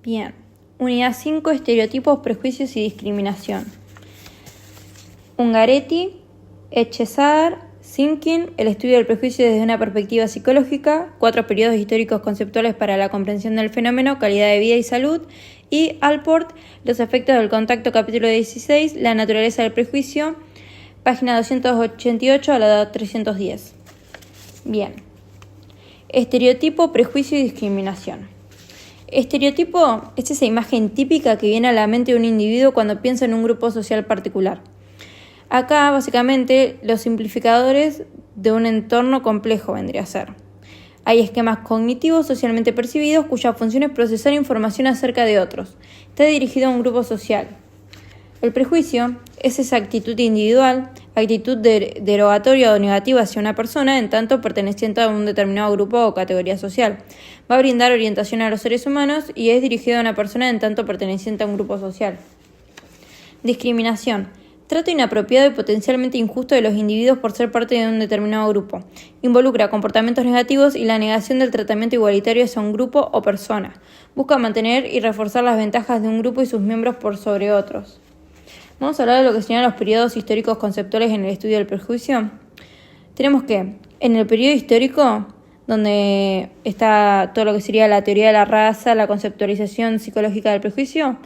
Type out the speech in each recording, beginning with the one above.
Bien. Unidad 5, estereotipos, prejuicios y discriminación. Ungaretti, Etchezar, Simkin, el estudio del prejuicio desde una perspectiva psicológica, 4 periodos históricos conceptuales para la comprensión del fenómeno, calidad de vida y salud, y Alport, los efectos del contacto, capítulo 16, la naturaleza del prejuicio, página 288 a la 310. Bien. Estereotipo, prejuicio y discriminación. Estereotipo es esa imagen típica que viene a la mente de un individuo cuando piensa en un grupo social particular. Acá, básicamente, los simplificadores de un entorno complejo vendría a ser. Hay esquemas cognitivos socialmente percibidos cuya función es procesar información acerca de otros. Está dirigido a un grupo social. El prejuicio es esa actitud individual, actitud derogatoria o negativa hacia una persona en tanto perteneciente a un determinado grupo o categoría social. Va a brindar orientación a los seres humanos y es dirigido a una persona en tanto perteneciente a un grupo social. Discriminación. Trato inapropiado y potencialmente injusto de los individuos por ser parte de un determinado grupo. Involucra comportamientos negativos y la negación del tratamiento igualitario hacia un grupo o persona. Busca mantener y reforzar las ventajas de un grupo y sus miembros por sobre otros. Vamos a hablar de lo que serían los periodos históricos conceptuales en el estudio del prejuicio. Tenemos que, en el periodo histórico, donde está todo lo que sería la teoría de la raza, la conceptualización psicológica del prejuicio,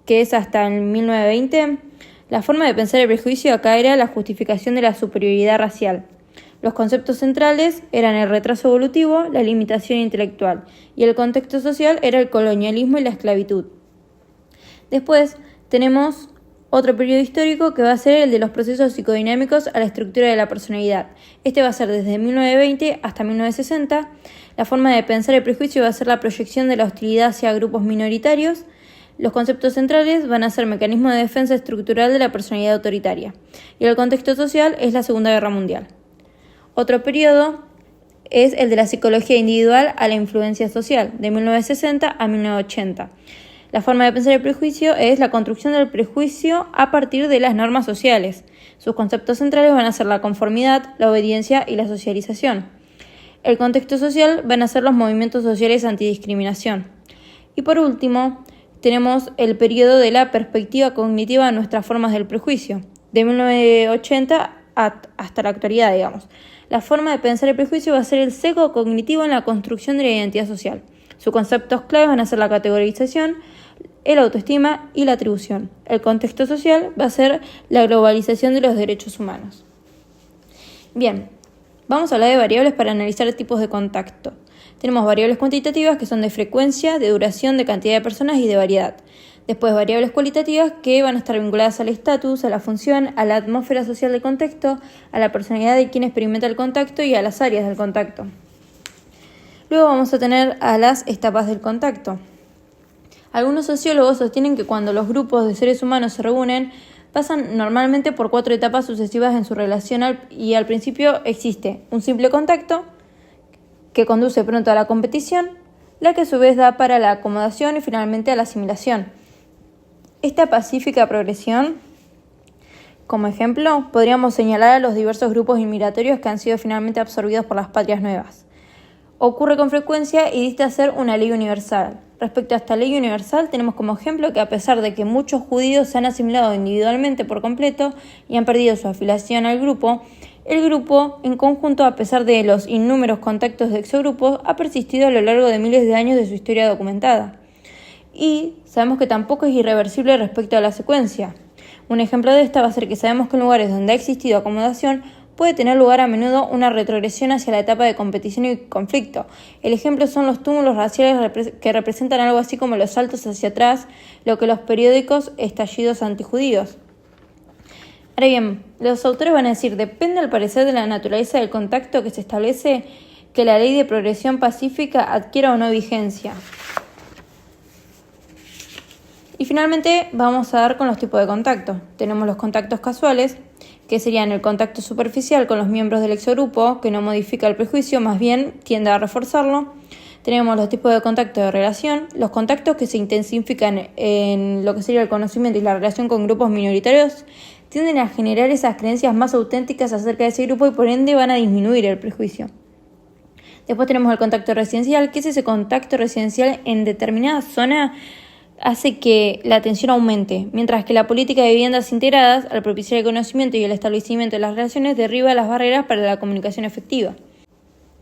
que es hasta el 1920, la forma de pensar el prejuicio acá era la justificación de la superioridad racial. Los conceptos centrales eran el retraso evolutivo, la limitación intelectual, y el contexto social era el colonialismo y la esclavitud. Después tenemos otro periodo histórico que va a ser el de los procesos psicodinámicos a la estructura de la personalidad. Este va a ser desde 1920 hasta 1960. La forma de pensar el prejuicio va a ser la proyección de la hostilidad hacia grupos minoritarios. Los conceptos centrales van a ser mecanismo de defensa estructural de la personalidad autoritaria. Y el contexto social es la Segunda Guerra Mundial. Otro periodo es el de la psicología individual a la influencia social, de 1960 a 1980. La forma de pensar el prejuicio es la construcción del prejuicio a partir de las normas sociales. Sus conceptos centrales van a ser la conformidad, la obediencia y la socialización. El contexto social van a ser los movimientos sociales antidiscriminación. Y por último, tenemos el periodo de la perspectiva cognitiva a nuestras formas del prejuicio, de 1980 hasta la actualidad, digamos. La forma de pensar el prejuicio va a ser el sesgo cognitivo en la construcción de la identidad social. Sus conceptos claves van a ser la categorización, el autoestima y la atribución. El contexto social va a ser la globalización de los derechos humanos. Bien, vamos a hablar de variables para analizar tipos de contacto. Tenemos variables cuantitativas que son de frecuencia, de duración, de cantidad de personas y de variedad. Después variables cualitativas que van a estar vinculadas al estatus, a la función, a la atmósfera social del contexto, a la personalidad de quien experimenta el contacto y a las áreas del contacto. Luego vamos a tener a las etapas del contacto. Algunos sociólogos sostienen que cuando los grupos de seres humanos se reúnen, pasan normalmente por 4 etapas sucesivas en su relación y al principio existe un simple contacto que conduce pronto a la competición, la que a su vez da para la acomodación y finalmente a la asimilación. Esta pacífica progresión, como ejemplo, podríamos señalar a los diversos grupos inmigratorios que han sido finalmente absorbidos por las patrias nuevas. Ocurre con frecuencia y dista ser una ley universal. Respecto a esta ley universal, tenemos como ejemplo que a pesar de que muchos judíos se han asimilado individualmente por completo y han perdido su afiliación al grupo, el grupo, en conjunto, a pesar de los innúmeros contactos de exogrupos, ha persistido a lo largo de miles de años de su historia documentada. Y sabemos que tampoco es irreversible respecto a la secuencia. Un ejemplo de esta va a ser que sabemos que en lugares donde ha existido acomodación, puede tener lugar a menudo una retrogresión hacia la etapa de competición y conflicto. El ejemplo son los túmulos raciales que representan algo así como los saltos hacia atrás, lo que los periódicos estallidos antijudíos. Ahora bien, los autores van a decir, depende al parecer de la naturaleza del contacto que se establece que la ley de progresión pacífica adquiera o no vigencia. Y finalmente vamos a dar con los tipos de contacto. Tenemos los contactos casuales, que serían el contacto superficial con los miembros del exogrupo, que no modifica el prejuicio, más bien tiende a reforzarlo. Tenemos los tipos de contacto de relación, los contactos que se intensifican en lo que sería el conocimiento y la relación con grupos minoritarios, tienden a generar esas creencias más auténticas acerca de ese grupo y por ende van a disminuir el prejuicio. Después tenemos el contacto residencial, que es ese contacto residencial en determinada zona hace que la atención aumente, mientras que la política de viviendas integradas, al propiciar el conocimiento y el establecimiento de las relaciones, derriba las barreras para la comunicación efectiva.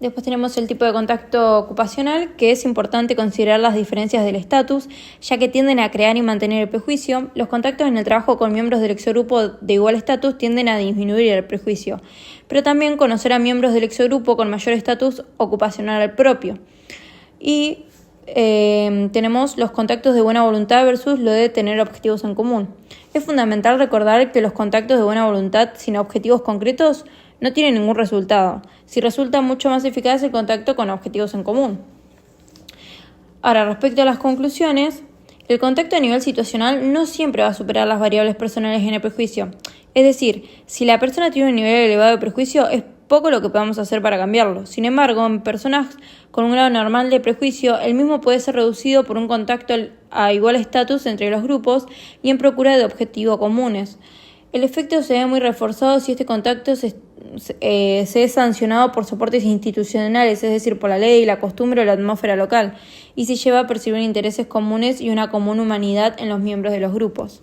Después tenemos el tipo de contacto ocupacional, que es importante considerar las diferencias del estatus, ya que tienden a crear y mantener el prejuicio. Los contactos en el trabajo con miembros del exogrupo de igual estatus tienden a disminuir el prejuicio, pero también conocer a miembros del exogrupo con mayor estatus ocupacional al propio. Y tenemos los contactos de buena voluntad versus lo de tener objetivos en común. Es fundamental recordar que los contactos de buena voluntad sin objetivos concretos no tienen ningún resultado. Sí resulta mucho más eficaz el contacto con objetivos en común. Ahora, respecto a las conclusiones, el contacto a nivel situacional no siempre va a superar las variables personales en el prejuicio. Es decir, si la persona tiene un nivel elevado de prejuicio, es poco lo que podamos hacer para cambiarlo. Sin embargo, en personas con un grado normal de prejuicio, el mismo puede ser reducido por un contacto a igual estatus entre los grupos y en procura de objetivos comunes. El efecto se ve muy reforzado si este contacto se es sancionado por soportes institucionales, es decir, por la ley, la costumbre o la atmósfera local, y se lleva a percibir intereses comunes y una común humanidad en los miembros de los grupos.